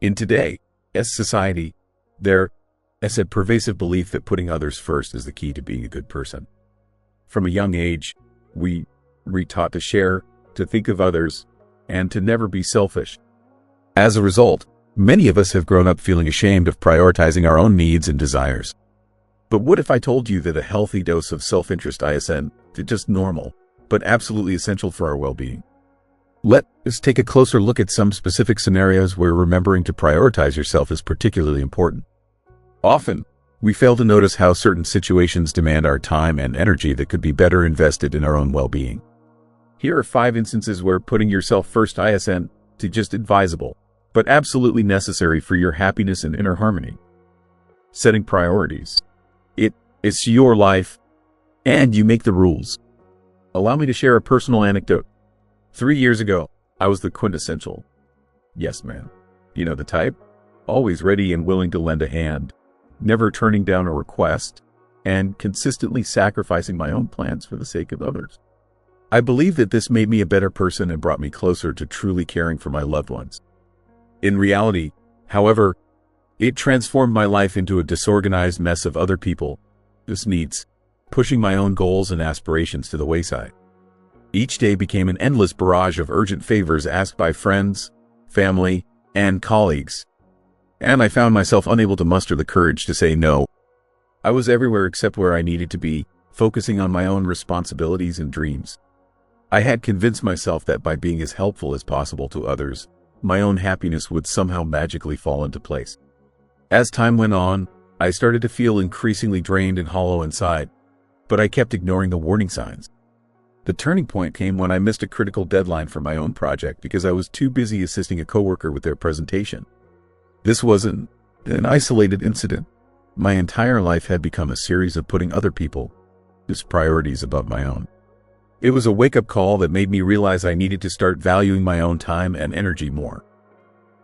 In today's society, there is a pervasive belief that putting others first is the key to being a good person. From a young age, we are taught to share, to think of others, and to never be selfish. As a result, many of us have grown up feeling ashamed of prioritizing our own needs and desires. But what if I told you that a healthy dose of self-interest isn't just normal, but absolutely essential for our well-being? Let us take a closer look at some specific scenarios where remembering to prioritize yourself is particularly important. Often, we fail to notice how certain situations demand our time and energy that could be better invested in our own well-being. Here are 5 instances where putting yourself first isn't just advisable, but absolutely necessary for your happiness and inner harmony. Setting priorities. It's your life, and you make the rules. Allow me to share a personal anecdote. 3 years ago, I was the quintessential yes man. You know the type? Always ready and willing to lend a hand, never turning down a request, and consistently sacrificing my own plans for the sake of others. I believe that this made me a better person and brought me closer to truly caring for my loved ones. In reality, however, it transformed my life into a disorganized mess of other people's needs, pushing my own goals and aspirations to the wayside. Each day became an endless barrage of urgent favors asked by friends, family, and colleagues, and I found myself unable to muster the courage to say no. I was everywhere except where I needed to be, focusing on my own responsibilities and dreams. I had convinced myself that by being as helpful as possible to others, my own happiness would somehow magically fall into place. As time went on, I started to feel increasingly drained and hollow inside, but I kept ignoring the warning signs. The turning point came when I missed a critical deadline for my own project because I was too busy assisting a coworker with their presentation. This wasn't an isolated incident. My entire life had become a series of putting other people's priorities above my own. It was a wake-up call that made me realize I needed to start valuing my own time and energy more.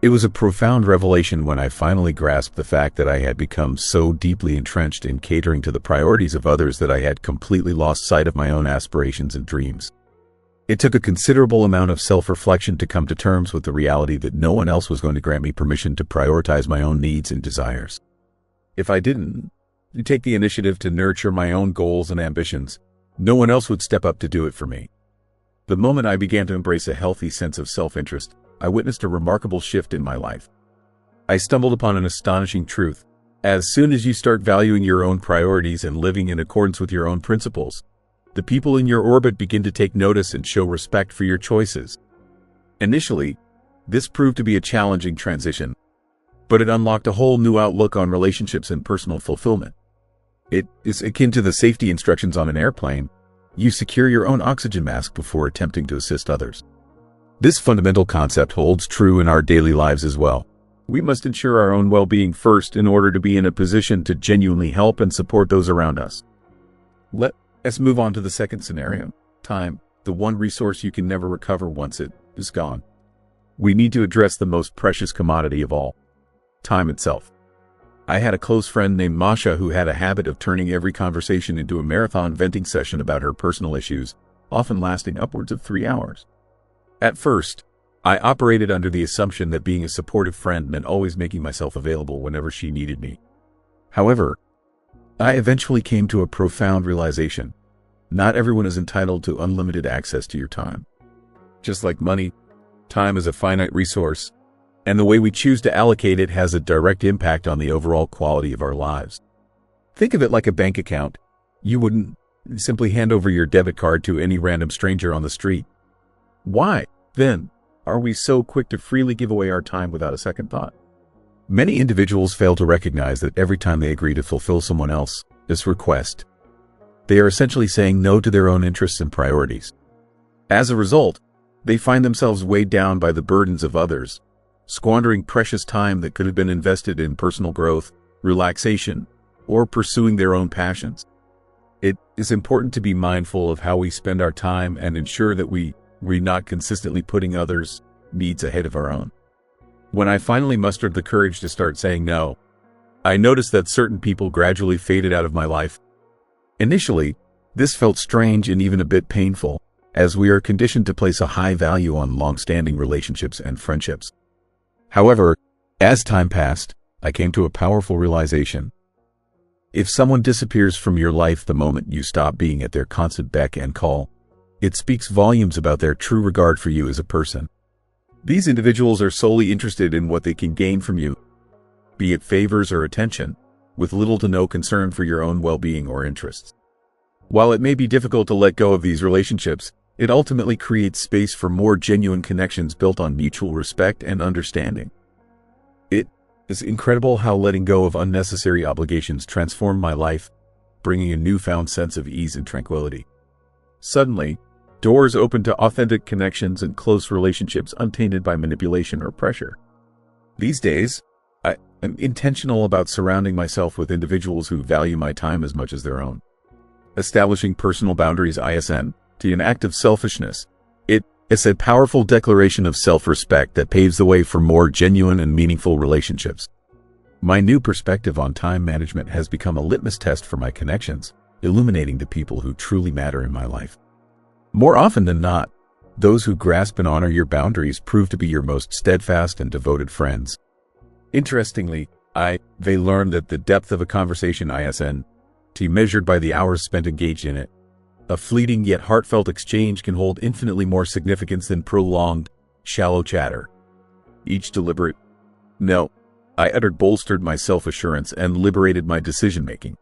It was a profound revelation when I finally grasped the fact that I had become so deeply entrenched in catering to the priorities of others that I had completely lost sight of my own aspirations and dreams. It took a considerable amount of self-reflection to come to terms with the reality that no one else was going to grant me permission to prioritize my own needs and desires. If I didn't take the initiative to nurture my own goals and ambitions, no one else would step up to do it for me. The moment I began to embrace a healthy sense of self-interest, I witnessed a remarkable shift in my life. I stumbled upon an astonishing truth. As soon as you start valuing your own priorities and living in accordance with your own principles, the people in your orbit begin to take notice and show respect for your choices. Initially, this proved to be a challenging transition, but it unlocked a whole new outlook on relationships and personal fulfillment. It is akin to the safety instructions on an airplane. You secure your own oxygen mask before attempting to assist others. This fundamental concept holds true in our daily lives as well. We must ensure our own well-being first in order to be in a position to genuinely help and support those around us. Let us move on to the second scenario. Time, the one resource you can never recover once it is gone. We need to address the most precious commodity of all, time itself. I had a close friend named Masha who had a habit of turning every conversation into a marathon venting session about her personal issues, often lasting upwards of 3 hours. At first, I operated under the assumption that being a supportive friend meant always making myself available whenever she needed me. However, I eventually came to a profound realization. Not everyone is entitled to unlimited access to your time. Just like money, time is a finite resource, and the way we choose to allocate it has a direct impact on the overall quality of our lives. Think of it like a bank account. You wouldn't simply hand over your debit card to any random stranger on the street. Why, then, are we so quick to freely give away our time without a second thought? Many individuals fail to recognize that every time they agree to fulfill someone else's request, they are essentially saying no to their own interests and priorities. As a result, they find themselves weighed down by the burdens of others, squandering precious time that could have been invested in personal growth, relaxation, or pursuing their own passions. It is important to be mindful of how we spend our time and ensure that we're not consistently putting others' needs ahead of our own. When I finally mustered the courage to start saying no, I noticed that certain people gradually faded out of my life. Initially, this felt strange and even a bit painful, as we are conditioned to place a high value on long-standing relationships and friendships. However, As time passed, I came to a powerful realization. If someone disappears from your life the moment you stop being at their constant beck and call, it speaks volumes about their true regard for you as a person. These individuals are solely interested in what they can gain from you, be it favors or attention, with little to no concern for your own well-being or interests. While it may be difficult to let go of these relationships, it ultimately creates space for more genuine connections built on mutual respect and understanding. It is incredible how letting go of unnecessary obligations transformed my life, bringing a newfound sense of ease and tranquility. Suddenly, doors opened to authentic connections and close relationships untainted by manipulation or pressure. These days, I am intentional about surrounding myself with individuals who value my time as much as their own. Establishing personal boundaries isn't an act of selfishness. It's a powerful declaration of self-respect that paves the way for more genuine and meaningful relationships. My new perspective on time management has become a litmus test for my connections, illuminating the people who truly matter in my life. More often than not, those who grasp and honor your boundaries prove to be your most steadfast and devoted friends. Interestingly, they learn that the depth of a conversation isn't measured by the hours spent engaged in it. A fleeting yet heartfelt exchange can hold infinitely more significance than prolonged, shallow chatter. Each deliberate "no" I uttered bolstered my self-assurance and liberated my decision-making.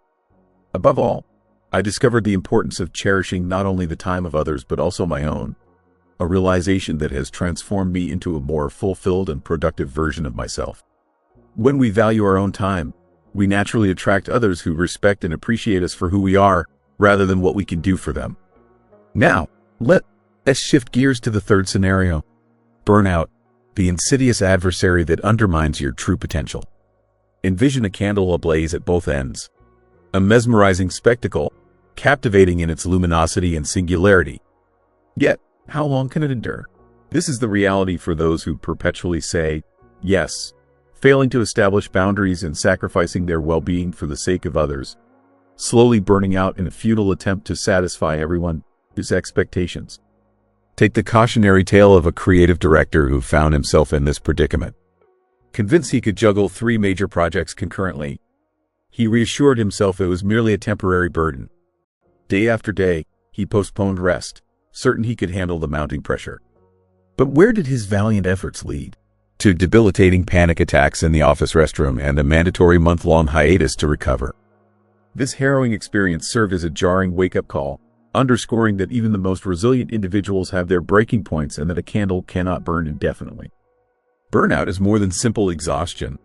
Above all, I discovered the importance of cherishing not only the time of others but also my own, a realization that has transformed me into a more fulfilled and productive version of myself. When we value our own time, we naturally attract others who respect and appreciate us for who we are, rather than what we can do for them. Now, let's shift gears to the third scenario: burnout, the insidious adversary that undermines your true potential. Envision a candle ablaze at both ends. A mesmerizing spectacle, captivating in its luminosity and singularity. Yet, how long can it endure? This is the reality for those who perpetually say yes, failing to establish boundaries and sacrificing their well-being for the sake of others, slowly burning out in a futile attempt to satisfy everyone's expectations. Take the cautionary tale of a creative director who found himself in this predicament. Convinced he could juggle 3 major projects concurrently, he reassured himself it was merely a temporary burden. Day after day, he postponed rest, certain he could handle the mounting pressure. But where did his valiant efforts lead? To debilitating panic attacks in the office restroom and a mandatory month-long hiatus to recover. This harrowing experience served as a jarring wake-up call, underscoring that even the most resilient individuals have their breaking points and that a candle cannot burn indefinitely. Burnout is more than simple exhaustion.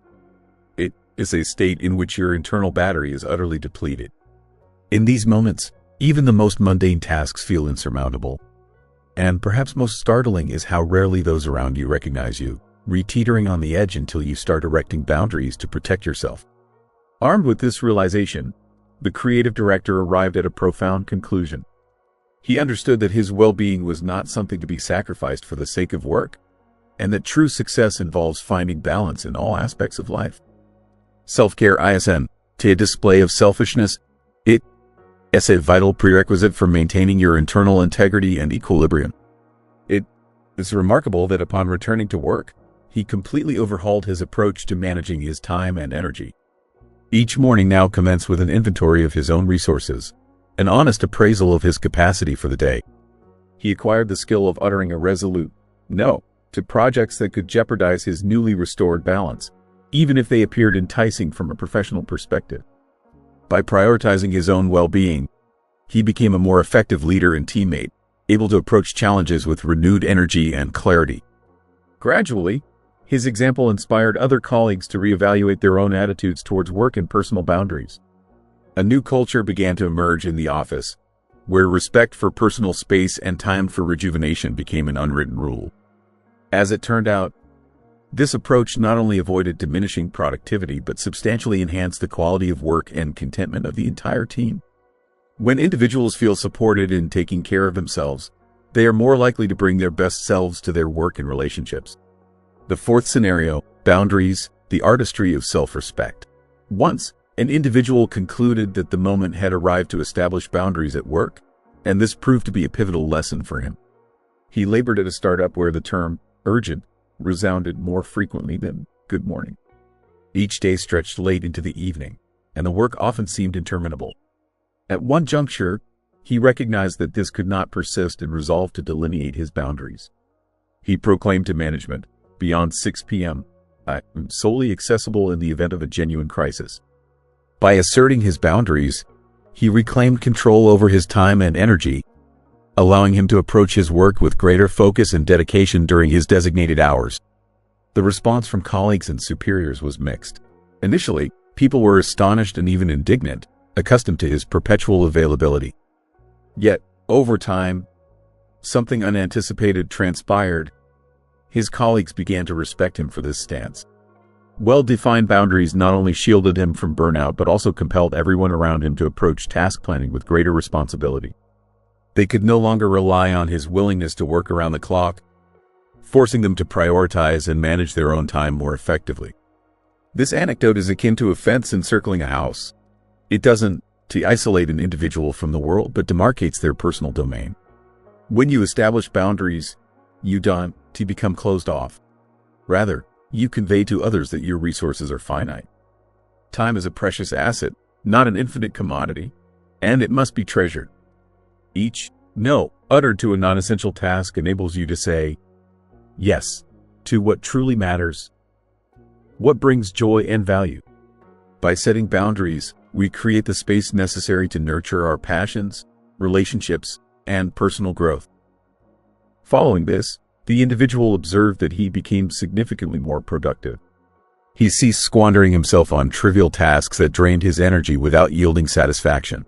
It is a state in which your internal battery is utterly depleted. In these moments, even the most mundane tasks feel insurmountable. And perhaps most startling is how rarely those around you recognize you, re-teetering on the edge until you start erecting boundaries to protect yourself. Armed with this realization, the creative director arrived at a profound conclusion. He understood that his well-being was not something to be sacrificed for the sake of work, and that true success involves finding balance in all aspects of life. Self-care isn't a display of selfishness. It is a vital prerequisite for maintaining your internal integrity and equilibrium. It is remarkable that upon returning to work, he completely overhauled his approach to managing his time and energy. Each morning now commenced with an inventory of his own resources, an honest appraisal of his capacity for the day. He acquired the skill of uttering a resolute no to projects that could jeopardize his newly restored balance, even if they appeared enticing from a professional perspective. By prioritizing his own well-being, he became a more effective leader and teammate, able to approach challenges with renewed energy and clarity. Gradually, his example inspired other colleagues to reevaluate their own attitudes towards work and personal boundaries. A new culture began to emerge in the office, where respect for personal space and time for rejuvenation became an unwritten rule. As it turned out, this approach not only avoided diminishing productivity but substantially enhanced the quality of work and contentment of the entire team. When individuals feel supported in taking care of themselves, they are more likely to bring their best selves to their work and relationships. The fourth scenario, boundaries, the artistry of self-respect. Once, an individual concluded that the moment had arrived to establish boundaries at work, and this proved to be a pivotal lesson for him. He labored at a startup where the term urgent resounded more frequently than good morning. Each day stretched late into the evening, and the work often seemed interminable. At one juncture, he recognized that this could not persist and resolved to delineate his boundaries. He proclaimed to management, "Beyond 6 p.m., I am solely accessible in the event of a genuine crisis." By asserting his boundaries, he reclaimed control over his time and energy, allowing him to approach his work with greater focus and dedication during his designated hours. The response from colleagues and superiors was mixed. Initially, people were astonished and even indignant, accustomed to his perpetual availability. Yet, over time, something unanticipated transpired. His colleagues began to respect him for this stance. Well-defined boundaries not only shielded him from burnout but also compelled everyone around him to approach task planning with greater responsibility. They could no longer rely on his willingness to work around the clock, forcing them to prioritize and manage their own time more effectively. This anecdote is akin to a fence encircling a house. It doesn't isolate an individual from the world, but demarcates their personal domain. When you establish boundaries, you don't become closed off. Rather, you convey to others that your resources are finite. Time is a precious asset, not an infinite commodity, and it must be treasured. Each no uttered to a non-essential task enables you to say yes to what truly matters, what brings joy and value. By setting boundaries, we create the space necessary to nurture our passions, relationships, and personal growth. Following this, the individual observed that he became significantly more productive. He ceased squandering himself on trivial tasks that drained his energy without yielding satisfaction.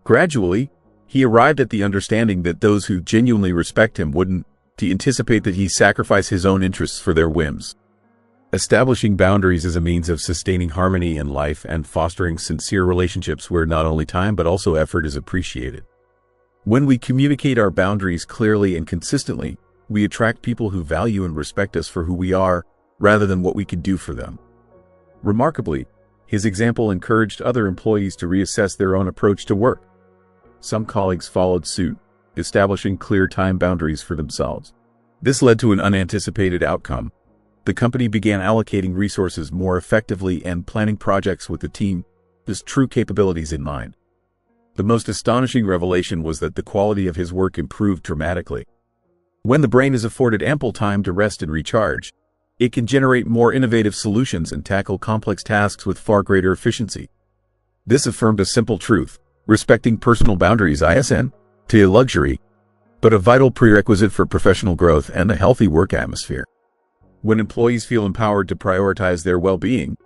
Gradually, he arrived at the understanding that those who genuinely respect him wouldn't anticipate that he sacrifice his own interests for their whims. Establishing boundaries is a means of sustaining harmony in life and fostering sincere relationships where not only time but also effort is appreciated. When we communicate our boundaries clearly and consistently, we attract people who value and respect us for who we are, rather than what we can do for them. Remarkably, his example encouraged other employees to reassess their own approach to work. Some colleagues followed suit, establishing clear time boundaries for themselves. This led to an unanticipated outcome. The company began allocating resources more effectively and planning projects with the team's true capabilities in mind. The most astonishing revelation was that the quality of his work improved dramatically. When the brain is afforded ample time to rest and recharge, it can generate more innovative solutions and tackle complex tasks with far greater efficiency. This affirmed a simple truth: respecting personal boundaries isn't a luxury, but a vital prerequisite for professional growth and a healthy work atmosphere. When employees feel empowered to prioritize their well-being,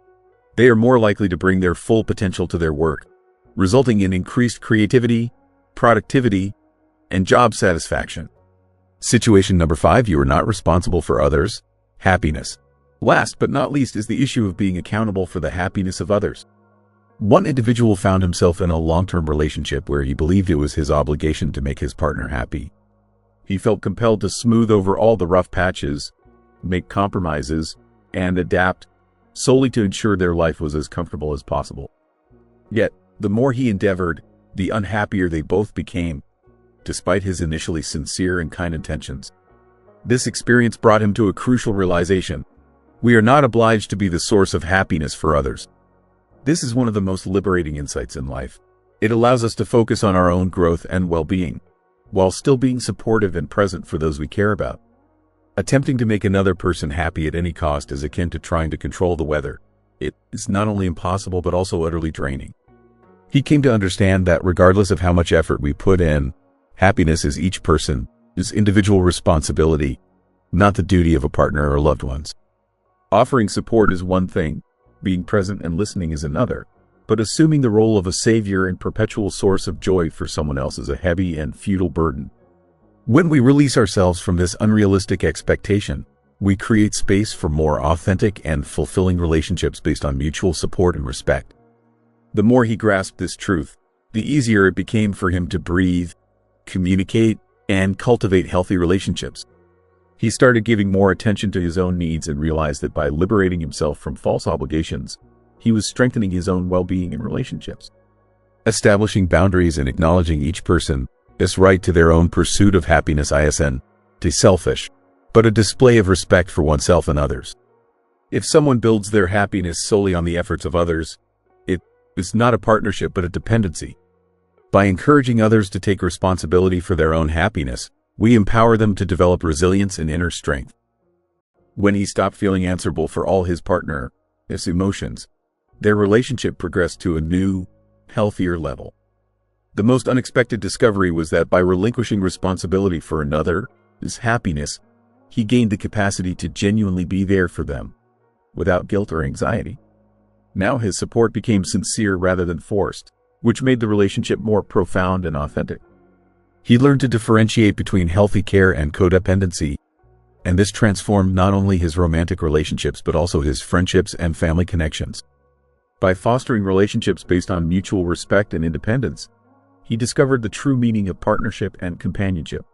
they are more likely to bring their full potential to their work, resulting in increased creativity, productivity, and job satisfaction. Situation number 5, you are not responsible for others' happiness. Last but not least is the issue of being accountable for the happiness of others. One individual found himself in a long-term relationship where he believed it was his obligation to make his partner happy. He felt compelled to smooth over all the rough patches, make compromises, and adapt solely to ensure their life was as comfortable as possible. Yet, the more he endeavored, the unhappier they both became, despite his initially sincere and kind intentions. This experience brought him to a crucial realization: we are not obliged to be the source of happiness for others. This is one of the most liberating insights in life. It allows us to focus on our own growth and well-being, while still being supportive and present for those we care about. Attempting to make another person happy at any cost is akin to trying to control the weather. It is not only impossible but also utterly draining. He came to understand that regardless of how much effort we put in, happiness is each person's individual responsibility, not the duty of a partner or loved ones. Offering support is one thing, being present and listening is another, but assuming the role of a savior and perpetual source of joy for someone else is a heavy and futile burden. When we release ourselves from this unrealistic expectation, we create space for more authentic and fulfilling relationships based on mutual support and respect. The more he grasped this truth, the easier it became for him to breathe, communicate, and cultivate healthy relationships. He started giving more attention to his own needs and realized that by liberating himself from false obligations, he was strengthening his own well-being in relationships. Establishing boundaries and acknowledging each person's right to their own pursuit of happiness isn't selfish, but a display of respect for oneself and others. If someone builds their happiness solely on the efforts of others, it is not a partnership but a dependency. By encouraging others to take responsibility for their own happiness, we empower them to develop resilience and inner strength. When he stopped feeling answerable for all his partner's emotions, their relationship progressed to a new, healthier level. The most unexpected discovery was that by relinquishing responsibility for another's happiness, he gained the capacity to genuinely be there for them, without guilt or anxiety. Now his support became sincere rather than forced, which made the relationship more profound and authentic. He learned to differentiate between healthy care and codependency, and this transformed not only his romantic relationships but also his friendships and family connections. By fostering relationships based on mutual respect and independence, he discovered the true meaning of partnership and companionship.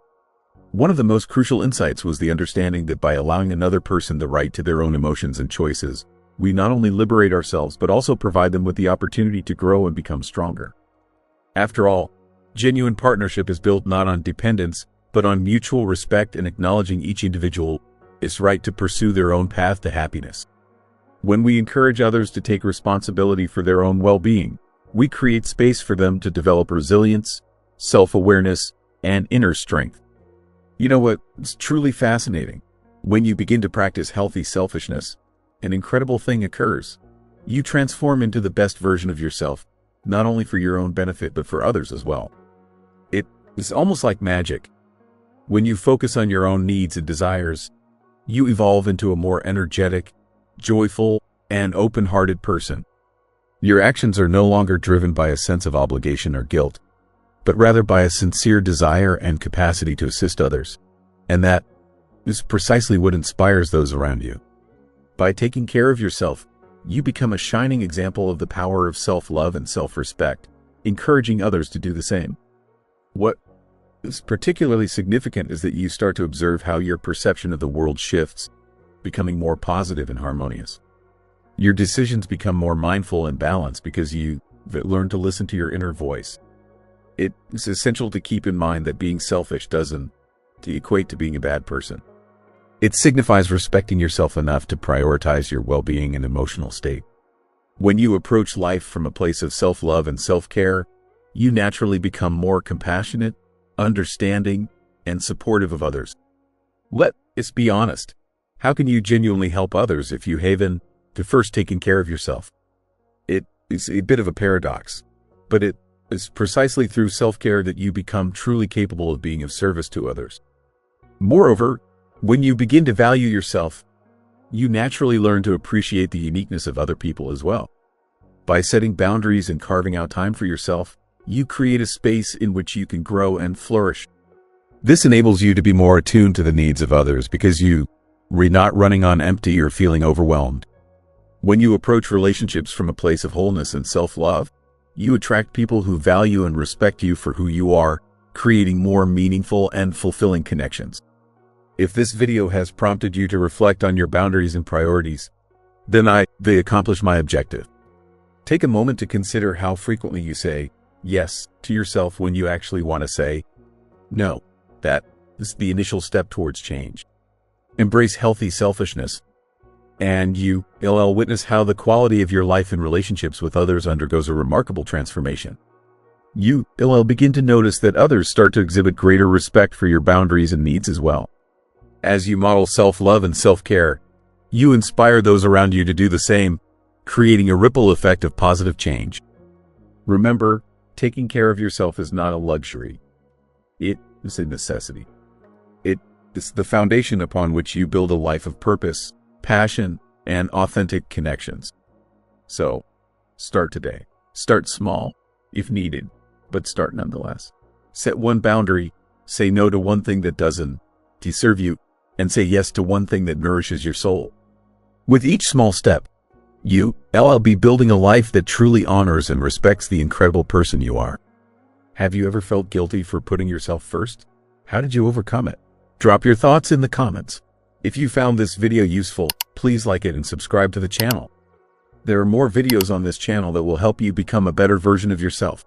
One of the most crucial insights was the understanding that by allowing another person the right to their own emotions and choices, we not only liberate ourselves but also provide them with the opportunity to grow and become stronger. After all, genuine partnership is built not on dependence, but on mutual respect and acknowledging each individual's right to pursue their own path to happiness. When we encourage others to take responsibility for their own well-being, we create space for them to develop resilience, self-awareness, and inner strength. You know what? It's truly fascinating. When you begin to practice healthy selfishness, an incredible thing occurs. You transform into the best version of yourself, not only for your own benefit but for others as well. It is almost like magic. When you focus on your own needs and desires, you evolve into a more energetic, joyful, and open-hearted person. Your actions are no longer driven by a sense of obligation or guilt, but rather by a sincere desire and capacity to assist others. And that is precisely what inspires those around you. By taking care of yourself, you become a shining example of the power of self-love and self-respect, encouraging others to do the same. What is particularly significant is that you start to observe how your perception of the world shifts, becoming more positive and harmonious. Your decisions become more mindful and balanced because you learn to listen to your inner voice. It is essential to keep in mind that being selfish doesn't equate to being a bad person. It signifies respecting yourself enough to prioritize your well-being and emotional state. When you approach life from a place of self-love and self-care, you naturally become more compassionate, understanding, and supportive of others. Let's be honest. How can you genuinely help others if you haven't first taken care of yourself? It is a bit of a paradox, but it is precisely through self-care that you become truly capable of being of service to others. Moreover, when you begin to value yourself, you naturally learn to appreciate the uniqueness of other people as well. By setting boundaries and carving out time for yourself, you create a space in which you can grow and flourish. This enables you to be more attuned to the needs of others because you're not running on empty or feeling overwhelmed. When you approach relationships from a place of wholeness and self-love, you attract people who value and respect you for who you are, creating more meaningful and fulfilling connections. If this video has prompted you to reflect on your boundaries and priorities, then they accomplish my objective. Take a moment to consider how frequently you say yes to yourself when you actually want to say no. That is the initial step towards change. Embrace healthy selfishness, and you'll witness how the quality of your life and relationships with others undergoes a remarkable transformation. You'll begin to notice that others start to exhibit greater respect for your boundaries and needs as well. As you model self-love and self-care, you inspire those around you to do the same, creating a ripple effect of positive change. Remember, taking care of yourself is not a luxury. It is a necessity. It is the foundation upon which you build a life of purpose, passion, and authentic connections. So, start today. Start small, if needed, but start nonetheless. Set one boundary, say no to one thing that doesn't serve you, and say yes to one thing that nourishes your soul. With each small step, you'll be building a life that truly honors and respects the incredible person you are. Have you ever felt guilty for putting yourself first? How did you overcome it? Drop your thoughts in the comments. If you found this video useful, please like it and subscribe to the channel. There are more videos on this channel that will help you become a better version of yourself.